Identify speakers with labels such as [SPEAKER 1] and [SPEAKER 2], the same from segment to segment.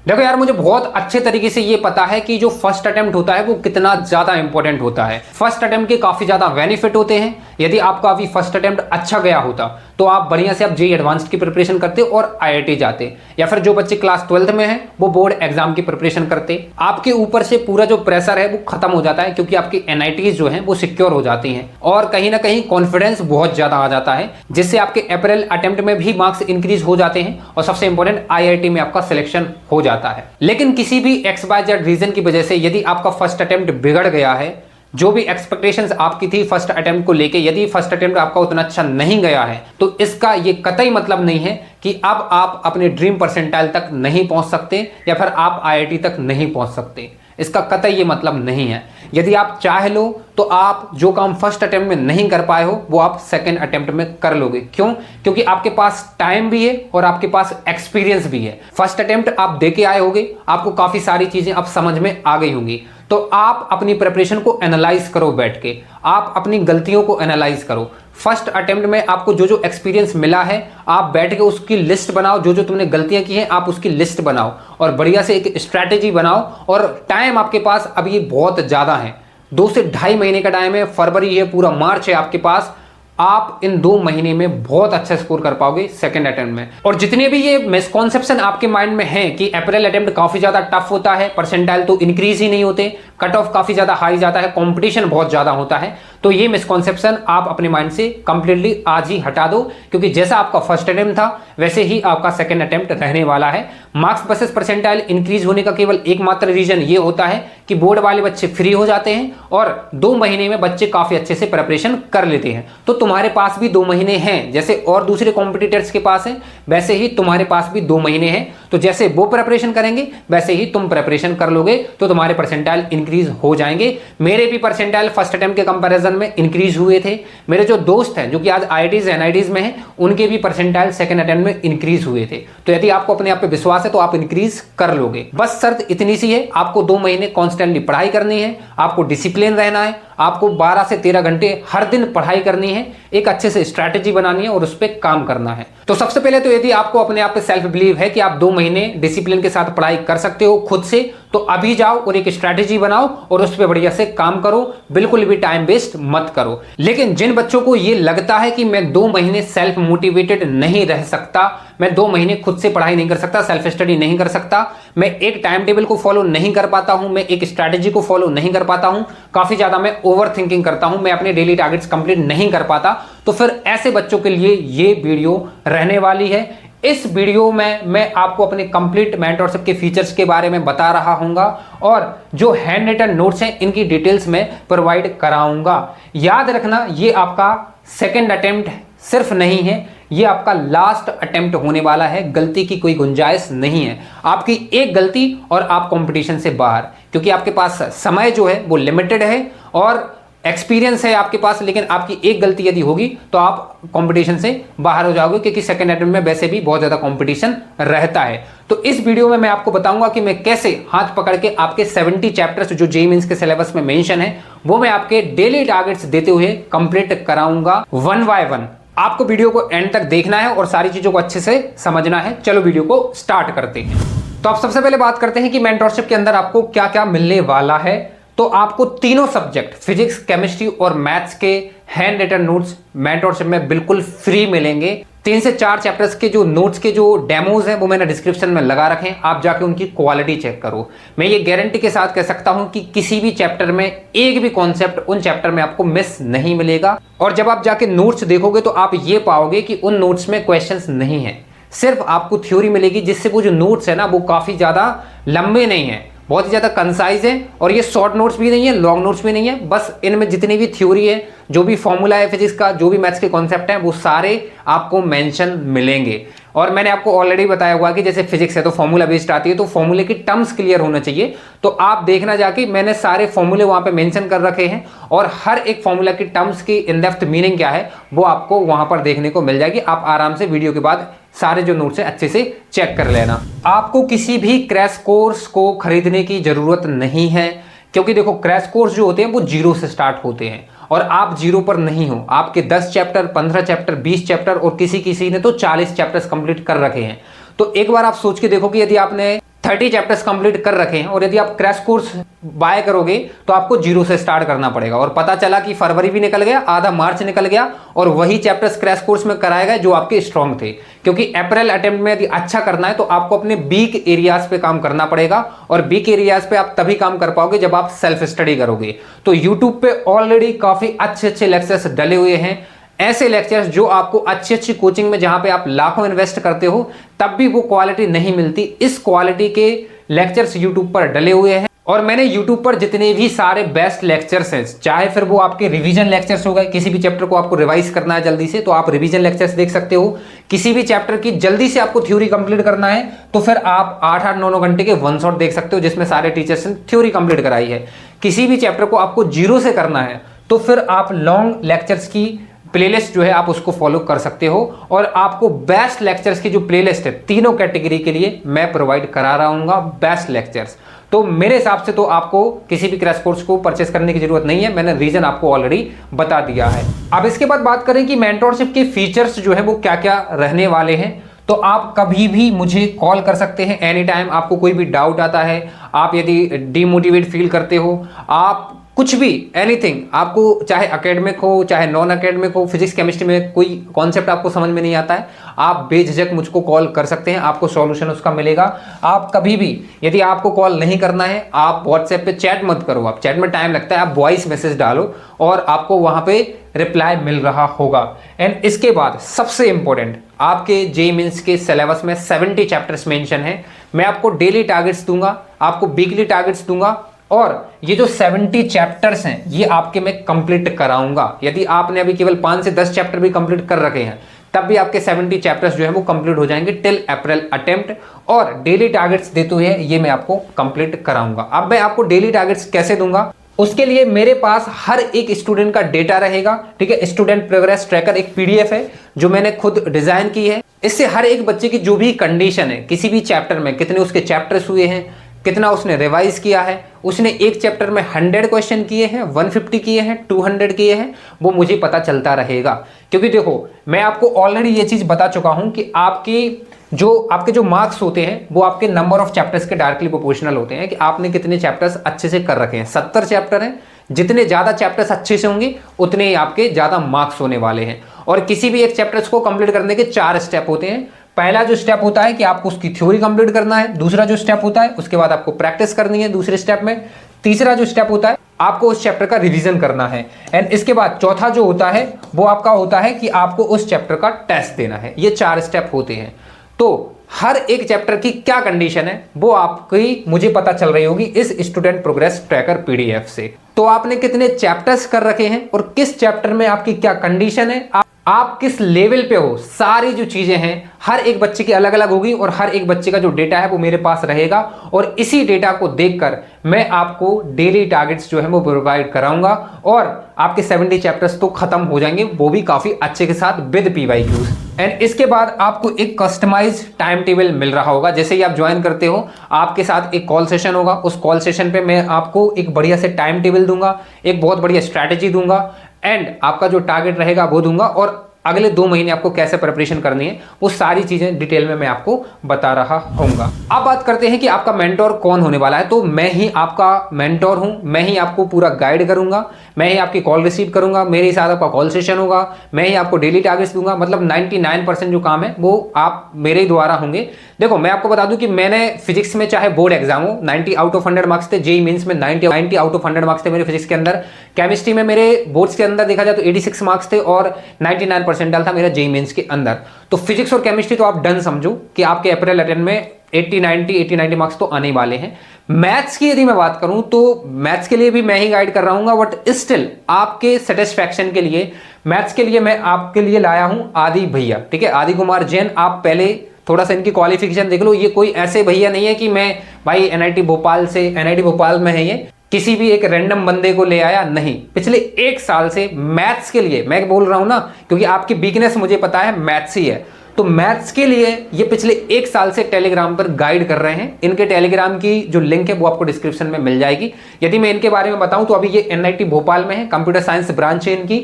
[SPEAKER 1] देखो यार, मुझे बहुत अच्छे तरीके से ये पता है कि जो फर्स्ट अटेम्प्ट होता है वो कितना ज्यादा इंपॉर्टेंट होता है। फर्स्ट अटेम्प्ट के काफी ज्यादा बेनिफिट होते हैं। यदि आपका अभी फर्स्ट अटेम्प्ट अच्छा गया होता तो आप बढ़िया से आप जेईई एडवांस्ड की प्रिपरेशन करते और आईआईटी जाते, या फिर जो बच्चे क्लास 12th में हैं वो बोर्ड एग्जाम की प्रिपरेशन करते। आपके ऊपर से पूरा जो प्रेशर है वो खत्म हो जाता है, क्योंकि आपकी एनआईटीज जो है वो सिक्योर हो जाती हैं और कहीं ना कहीं कॉन्फिडेंस बहुत ज्यादा आ जाता है, जिससे आपके अप्रैल अटेम्प्ट में भी मार्क्स इंक्रीज हो जाते हैं और सबसे इंपॉर्टेंट आईआईटी में आपका सिलेक्शन हो जाता है। लेकिन किसी भी XYZ रीजन की वजह से यदि आपका फर्स्ट अटेम्प्ट बिगड़ गया है, जो भी एक्सपेक्टेशंस आपकी थी फर्स्ट अटेम्प्ट को लेके, यदि फर्स्ट अटेम्प्ट आपका उतना अच्छा नहीं गया है, तो इसका ये कतई मतलब नहीं है कि अब आप अपने ड्रीम परसेंटाइल तक नहीं पहुंच सकते या फिर आप आईआईटी तक नहीं पहुंच सकते। इसका कतई ये मतलब नहीं है। यदि आप चाह लो तो आप जो काम फर्स्ट अटेम्प्ट में नहीं कर पाए हो वो आप सेकंड अटेम्प्ट में कर लोगे। क्यों? क्योंकि आपके पास टाइम भी है और आपके पास एक्सपीरियंस भी है। फर्स्ट अटेम्प्ट आप देके आए होगे, आपको काफी सारी चीजें अब समझ में आ गई होंगी। तो आप अपनी प्रिपरेशन को एनालाइज करो बैठ के, आप अपनी गलतियों को एनालाइज करो। फर्स्ट अटेम्प्ट में आपको जो जो एक्सपीरियंस मिला है आप बैठ के उसकी लिस्ट बनाओ, जो जो तुमने गलतियां की हैं आप उसकी लिस्ट बनाओ और बढ़िया से एक स्ट्रैटेजी बनाओ। और टाइम आपके पास अभी बहुत ज्यादा है, 2 से ढाई महीने का टाइम है, फरवरी है, पूरा मार्च है आपके पास। आप इन 2 महीने में बहुत अच्छा स्कोर कर पाओगे सेकंड अटेम्प्ट में। और जितने भी ये मिसकॉन्सेप्शन आपके माइंड में हैं कि अप्रैल अटेम्प्ट काफी ज्यादा टफ होता है, परसेंटाइल तो इंक्रीज ही नहीं होते, कट ऑफ काफी ज्यादा हाई जाता है, कंपटीशन बहुत ज्यादा होता है, तो ये मिसकॉन्सेप्शन आप अपने माइंड से कंप्लीटली आज ही हटा दो। क्योंकि जैसा आपका फर्स्ट अटेम्प्ट था वैसे ही आपका सेकंड अटेम्प्ट रहने वाला है। मार्क्स वर्सेस परसेंटाइल इंक्रीज होने का केवल एकमात्र रीजन ये होता है कि बोर्ड वाले बच्चे फ्री हो जाते हैं और 2 महीने में बच्चे काफी अच्छे से प्रिपरेशन कर लेते हैं। तो तुम्हारे पास भी 2 महीने हैं, जैसे और दूसरे कॉम्पिटिटर्स के पास है वैसे ही तुम्हारे पास भी 2 महीने हैं। तो जैसे वो प्रिपरेशन करेंगे वैसे ही तुम प्रिपरेशन कर लोगे तो तुम्हारे परसेंटाइल इंक्रीज हो जाएंगे। मेरे भी परसेंटाइल फर्स्ट अटेम्प्ट के कंपैरिजन में इंक्रीज हुए थे। मेरे जो दोस्त हैं जो कि आज आईआईटीज एनआईटीज में हैं उनके भी परसेंटाइल सेकंड अटेम्प्ट में इंक्रीज हुए थे। तो यदि आपको अपने आप पे विश्वास है तो आप इंक्रीज कर लोगे। बस शर्त इतनी सी है, आपको 2 महीने कॉन्स्टेंटली पढ़ाई करनी है, आपको डिसिप्लिन रहना है, आपको 12 से 13 घंटे हर दिन पढ़ाई करनी है, एक अच्छे से स्ट्रैटेजी बनानी है और उस पर काम करना है। तो सबसे पहले तो यदि आपको अपने आप पे सेल्फ बिलीव है कि आप 2 महीने डिसिप्लिन के साथ पढ़ाई कर सकते हो खुद से, तो अभी जाओ और एक स्ट्रैटेजी बनाओ और उस पर बढ़िया से काम करो, बिल्कुल भी टाइम वेस्ट मत करो। लेकिन जिन बच्चों को ये लगता है कि मैं 2 महीने सेल्फ मोटिवेटेड नहीं रह सकता, मैं 2 महीने खुद से पढ़ाई नहीं कर सकता, सेल्फ स्टडी नहीं कर सकता, मैं एक टाइम टेबल को फॉलो नहीं कर पाता हूं, मैं एक स्ट्रैटेजी को फॉलो नहीं कर पाता हूं, काफी ज्यादा मैं ओवर थिंकिंग करता हूं, मैं अपने डेली टारगेट्स कंप्लीट नहीं कर पाता, तो फिर ऐसे बच्चों के लिए ये वीडियो रहने वाली है। इस वीडियो में मैं आपको अपने कंप्लीट मेंटरशिप के फीचर्स के बारे में बता रहा हूंगा और जो हैंड रिटन नोट्स हैं इनकी डिटेल्स में प्रोवाइड कराऊंगा। याद रखना, ये आपका सेकंड अटेम्प्ट सिर्फ नहीं है, ये आपका लास्ट अटेम्प्ट होने वाला है, गलती की कोई गुंजाइश नहीं है। आपकी एक गलती और आप कंपटीशन से बाहर, क्योंकि आपके पास समय जो है वो लिमिटेड है और एक्सपीरियंस है आपके पास, लेकिन आपकी एक गलती यदि होगी तो आप कंपटीशन से बाहर हो जाओगे, क्योंकि सेकंड अटेम्प्ट में वैसे भी बहुत ज्यादा कंपटीशन रहता है। तो इस वीडियो में मैं आपको बताऊंगा कि मैं कैसे हाथ पकड़ के आपके 70 चैप्टर्स जो जेईई मेंस के सिलेबस में मेंशन है वो मैं आपके डेली टारगेट्स देते हुए कंप्लीट कराऊंगा 1 बाय 1। आपको वीडियो को एंड तक देखना है और सारी चीजों को अच्छे से समझना है। चलो वीडियो को स्टार्ट करते हैं। तो आप सबसे पहले बात करते हैं कि मेंटरशिप के अंदर आपको क्या क्या मिलने वाला है। तो आपको तीनों सब्जेक्ट फिजिक्स, केमिस्ट्री और मैथ्स के हैंड रिटन नोट्स मेंटरशिप में बिल्कुल फ्री मिलेंगे। 3 से 4 चैप्टर्स के जो नोट्स के जो डेमोज हैं वो मैंने डिस्क्रिप्शन में लगा रखे हैं, आप जाके उनकी क्वालिटी चेक करो। मैं ये गारंटी के साथ कह सकता हूं कि किसी भी चैप्टर में एक भी कॉन्सेप्ट उन चैप्टर में आपको मिस नहीं मिलेगा। और जब आप जाके नोट्स देखोगे तो आप ये पाओगे कि उन नोट्स में क्वेश्चंस नहीं है, सिर्फ आपको थ्योरी मिलेगी, जिससे वो जो नोट्स है ना वो काफी ज्यादा लंबे नहीं है, बहुत ही ज्यादा कंसाइज है। और ये शॉर्ट नोट्स भी नहीं है, लॉन्ग नोट्स भी नहीं है, बस इनमें जितनी भी थ्योरी है, जो भी फॉर्मूला है फिजिक्स का, जो भी मैथ्स के कॉन्सेप्ट हैं वो सारे आपको मेंशन मिलेंगे। और मैंने आपको ऑलरेडी बताया हुआ कि जैसे फिजिक्स है तो फॉर्मूला बेस्ड आती है, तो फॉर्मूले की टर्म्स क्लियर होना चाहिए। तो आप देखना जाके मैंने सारे फॉर्मूले वहां पे मेंशन कर रखे हैं और हर एक फॉर्मूला की टर्म्स की इन डेप्थ मीनिंग क्या है वो आपको वहां पर देखने को मिल जाएगी। आप आराम से वीडियो के बाद सारे जो नोट्स हैं अच्छे से चेक कर लेना। आपको किसी भी क्रैश कोर्स को खरीदने की जरूरत नहीं है, क्योंकि देखो क्रैश कोर्स जो होते हैं वो 0 से स्टार्ट होते हैं और आप 0 पर नहीं हो। आपके 10 चैप्टर, 15 चैप्टर, 20 चैप्टर और किसी किसी ने तो 40 चैप्टर्स कंप्लीट कर रखे हैं। तो एक बार आप सोच के देखो कि यदि आपने 30 चैप्टर्स कंप्लीट कर रखे हैं और यदि आप क्रैश कोर्स बाय करोगे तो आपको जीरो से स्टार्ट करना पड़ेगा। और पता चला कि फरवरी भी निकल गया, आधा मार्च निकल गया और वही चैप्टर्स क्रैश कोर्स में कराए गए जो आपके स्ट्रांग थे। क्योंकि अप्रैल अटेम्प्ट में यदि अच्छा करना है तो आपको अपने वीक एरियाज पे काम करना पड़ेगा और वीक एरियाज पे आप तभी काम कर पाओगे जब आप सेल्फ स्टडी करोगे। तो यूट्यूब पे ऑलरेडी काफी अच्छे अच्छे लेक्चर्स डले हुए हैं, ऐसे लेक्चर्स जो आपको अच्छी अच्छी कोचिंग में जहां पे आप लाखों इन्वेस्ट करते हो तब भी वो क्वालिटी नहीं मिलती, इस क्वालिटी के लेक्चर्स यूट्यूब पर डले हुए हैं। और मैंने यूट्यूब पर जितने भी सारे बेस्ट लेक्चर्स हैं, चाहे फिर वो आपके रिवीजन लेक्चर्स हो गए, किसी भी चैप्टर को आपको रिवाइज करना है जल्दी से तो आप रिवीजन लेक्चर्स देख सकते हो, किसी भी चैप्टर की जल्दी से आपको थ्योरी कंप्लीट करना है तो फिर आप 8-8, 9-9 घंटे के वन शॉट देख सकते हो जिसमें सारे टीचर्स ने थ्योरी कंप्लीट कराई है। किसी भी चैप्टर को आपको जीरो से करना है तो फिर आप लॉन्ग लेक्चर्स की प्लेलिस्ट जो है आप उसको फॉलो कर सकते हो। और आपको बेस्ट लेक्चर्स की जो प्लेलिस्ट है तीनों कैटेगरी के लिए मैं प्रोवाइड करा रहा हूँ बेस्ट लेक्चर्स। तो मेरे हिसाब से तो आपको किसी भी क्रैश कोर्स को परचेस करने की जरूरत नहीं है, मैंने रीजन आपको ऑलरेडी बता दिया है। अब इसके बाद बात करें कि मेंटोरशिप के फीचर्स जो है वो क्या क्या रहने वाले हैं। तो आप कभी भी मुझे कॉल कर सकते हैं एनी टाइम, आपको कोई भी डाउट आता है, आप यदि डीमोटिवेट फील करते हो, आप कुछ भी एनीथिंग, आपको चाहे एकेडमिक हो चाहे नॉन एकेडमिक हो, फिजिक्स केमिस्ट्री में कोई कॉन्सेप्ट आपको समझ में नहीं आता है, आप बेझिझक मुझको कॉल कर सकते हैं, आपको सॉल्यूशन उसका मिलेगा। आप कभी भी यदि आपको कॉल नहीं करना है, आप व्हाट्सएप पे चैट मत करो, आप चैट में टाइम लगता है, आप वॉइस मैसेज डालो और आपको वहां पे रिप्लाई मिल रहा होगा। एंड इसके बाद सबसे इंपॉर्टेंट, आपके जेईई मेंस के सिलेबस में 70 चैप्टर्स मेंशन है। मैं आपको डेली टारगेट्स दूंगा, आपको वीकली टारगेट्स दूंगा और ये जो 70 चैप्टर्स हैं ये आपके मैं कंप्लीट कराऊंगा। यदि आपने अभी केवल 5 से 10 चैप्टर भी कंप्लीट कर रखे हैं तब भी आपके 70 चैप्टर्स जो है वो कंप्लीट हो जाएंगे टिल अप्रैल अटेम्प्ट। और डेली टारगेट्स देते हुए ये मैं आपको कंप्लीट कराऊंगा। अब मैं आपको डेली टारगेट्स कैसे दूंगा, उसके लिए मेरे पास हर एक स्टूडेंट का डेटा रहेगा, ठीक है। स्टूडेंट प्रोग्रेस ट्रैकर एक पीडीएफ है जो मैंने खुद डिजाइन की है। इससे हर एक बच्चे की जो भी कंडीशन है किसी भी चैप्टर में, कितने उसके चैप्टर्स हुए हैं, कितना उसने रिवाइज किया है, उसने एक चैप्टर में 100 क्वेश्चन किए हैं, 150 किए हैं, 200 किए हैं, वो मुझे पता चलता रहेगा। क्योंकि देखो मैं आपको ऑलरेडी ये चीज बता चुका हूं कि आपके जो मार्क्स होते हैं वो आपके नंबर ऑफ चैप्टर्स के डायरेक्टली प्रोपोर्शनल होते हैं कि आपने कितने चैप्टर्स अच्छे से कर रखे हैं। 70 चैप्टर हैं, जितने ज्यादा चैप्टर्स अच्छे से होंगे उतने ही आपके ज्यादा मार्क्स होने वाले हैं। और किसी भी एक चैप्टर्स को कंप्लीट करने के 4 स्टेप होते हैं। पहला जो स्टेप होता है कि आपको उसकी थ्योरी कंप्लीट करना है, दूसरा जो स्टेप होता है उसके बाद आपको प्रैक्टिस करनी है दूसरे स्टेप में, तीसरा जो स्टेप होता है आपको उस चैप्टर का रिवीजन करना है, एंड इसके बाद चौथा जो होता है वो आपका होता है कि आपको उस चैप्टर का टेस्ट देना है। ये 4 स्टेप होते हैं। तो हर एक चैप्टर की क्या कंडीशन है वो आपकी मुझे पता चल रही होगी इस स्टूडेंट प्रोग्रेस ट्रैकर पीडीएफ से। तो आपने कितने चैप्टर्स कर रखे हैं और किस चैप्टर में आपकी क्या कंडीशन है, आप किस लेवल पे हो, सारी जो चीजें हैं हर एक बच्चे की अलग अलग होगी और हर एक बच्चे का जो डेटा है वो मेरे पास रहेगा। और इसी डेटा को देखकर मैं आपको डेली टारगेट्स जो है वो प्रोवाइड कराऊंगा और आपके 70 चैप्टर्स तो खत्म हो जाएंगे, वो भी काफी अच्छे के साथ विद पीवाईक्यूज। एंड इसके बाद आपको एक कस्टमाइज टाइम टेबल मिल रहा होगा। जैसे ही आप ज्वाइन करते हो आपके साथ एक कॉल सेशन होगा, उस कॉल सेशन पे मैं आपको एक बढ़िया से टाइम टेबल दूंगा, एक बहुत बढ़िया स्ट्रैटेजी दूंगा एंड आपका जो टारगेट रहेगा वो दूंगा और अगले 2 महीने आपको कैसे प्रिपरेशन करनी है वो सारी चीजें डिटेल में मैं आपको बता रहा हूँगा। अब बात करते हैं कि आपका मेंटोर कौन होने वाला है। तो मैं ही आपका मेंटोर हूं, मैं ही आपको पूरा गाइड करूंगा, मैं ही आपकी कॉल रिसीव करूंगा, मेरे साथ आपका कॉल सेशन होगा, मैं ही आपको डेली टारगेट्स दूंगा। मतलब 99% जो काम है वो आप मेरे ही द्वारा होंगे। देखो मैं आपको बता दूं कि मैंने फिजिक्स में चाहे बोर्ड एग्जाम हो 90 आउट ऑफ 100 मार्क्स थे, जेईई मेंस में 90 आउट ऑफ 100 मार्क्स थे मेरे फिजिक्स के अंदर। केमिस्ट्री में मेरे बोर्ड्स के अंदर देखा जाए तो 86 मार्क्स थे और 99 परसेंटाइल था मेरा जेईई मेंस के अंदर। तो फिजिक्स और केमिस्ट्री तो आप डन समझो कि आपके अप्रैल अटेम्प्ट में 80-90 मार्क्स तो आने वाले हैं। मैथ्स की यदि मैं बात करूं तो मैथ्स के लिए भी मैं ही गाइड कर रहा हूं, बट स्टिल आपके सेटिस्फैक्शन के लिए मैथ्स के लिए मैं आपके लिए लाया हूं आदि भैया, ठीक है, आदि कुमार जैन। आप पहले थोड़ा सा इनकी क्वालिफिकेशन देख लो, ये कोई ऐसे भैया नहीं है कि मैं भाई एनआईटी भोपाल में है, ये किसी भी एक रैंडम बंदे को ले आया नहीं। पिछले 1 साल से मैथ्स के लिए मैं बोल रहा हूं ना, क्योंकि आपकी वीकनेस मुझे पता है मैथ्स ही है, तो मैथ्स के लिए ये पिछले 1 साल से टेलीग्राम पर गाइड कर रहे हैं। इनके टेलीग्राम की जो लिंक है वो आपको डिस्क्रिप्शन में मिल जाएगी। यदि मैं इनके बारे में बताऊं तो अभी ये एनआईटी भोपाल में है, कंप्यूटर साइंस ब्रांच है इनकी,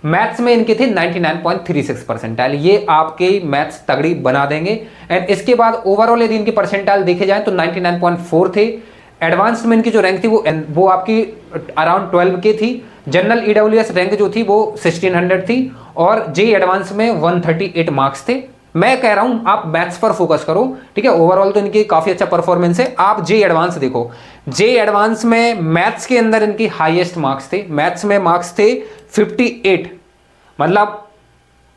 [SPEAKER 1] मैथ्स में इनके थे 99.36 परसेंटाइल, ये आपके मैथ्स तगड़ी बना देंगे। एंड इसके बाद ओवरऑल यदि इनके परसेंटाइल देखे जाए तो 99.4 थे। एडवांस्ड में इनकी जो रैंक थी वो आपकी अराउंड 12 के थी। जनरल ईडब्ल्यूएस रैंक जो थी वो 1600 थी और जे एडवांस में 138 मार्क्स थे। मैं कह रहा हूं आप मैथ्स पर फोकस करो, ठीक है। ओवरऑल तो इनकी काफी अच्छा परफॉर्मेंस है। आप जे एडवांस देखो, जे एडवांस में मैथ्स के अंदर इनकी हाईएस्ट मार्क्स थे। मैथ्स में मार्क्स थे 58, मतलब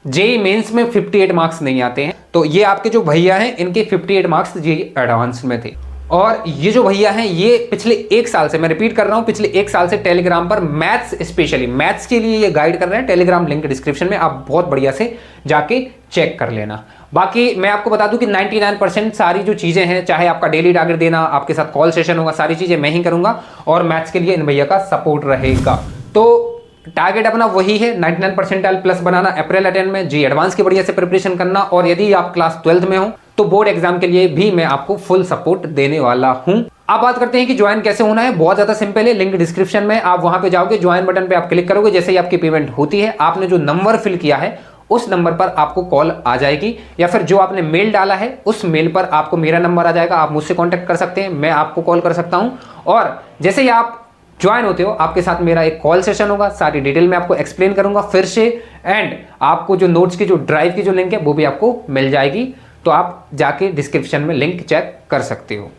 [SPEAKER 1] जे मेंस में 58 मार्क्स नहीं आते हैं। तो ये आपके जो भैया हैं इनके 58 मार्क्स जे एडवांस में थे। और ये जो भैया हैं ये पिछले 1 साल से, मैं रिपीट कर रहा हूं, पिछले 1 साल से टेलीग्राम पर मैथ्स, स्पेशली मैथ्स के लिए ये गाइड कर रहे हैं। टेलीग्राम लिंक डिस्क्रिप्शन में, आप बहुत बढ़िया से जाके चेक कर लेना। बाकी मैं आपको बता दूं कि 99% सारी जो चीजें हैं, चाहे आपका डेली टारगेट देना, आपके साथ कॉल सेशन होगा, सारी चीजें मैं ही करूंगा और मैथ्स के लिए इन भैया का सपोर्ट रहेगा। तो टारगेट अपना वही है 99 परसेंटाइल प्लस बनाना अप्रैल अटेम्प्ट में, जी एडवांस की बढ़िया से प्रिपरेशन करना। और यदि आप क्लास 12th में हो तो बोर्ड एग्जाम के लिए भी मैं आपको फुल सपोर्ट देने वाला हूं। अब बात करते हैं कि ज्वाइन कैसे होना है। बहुत ज्यादा सिंपल है, लिंक डिस्क्रिप्शन में, आप वहां पे जाओगे, ज्वाइन बटन पे आप क्लिक करोगे, जैसे ही आपकी पेमेंट होती है, आपने जो नंबर फिल किया है उस नंबर पर आपको कॉल आ जाएगी, या फिर जो आपने मेल डाला है उस मेल पर आपको मेरा नंबर आ जाएगा। आप मुझसे कांटेक्ट कर सकते हैं, मैं आपको कॉल कर सकता हूं। और जैसे ही आप ज्वाइन होते हो आपके साथ मेरा एक कॉल सेशन होगा, सारी डिटेल में आपको एक्सप्लेन करूंगा फिर से। एंड आपको जो नोट्स की जो ड्राइव की जो लिंक है वो भी आपको मिल जाएगी, तो आप जाके डिस्क्रिप्शन में लिंक चेक कर सकते हो।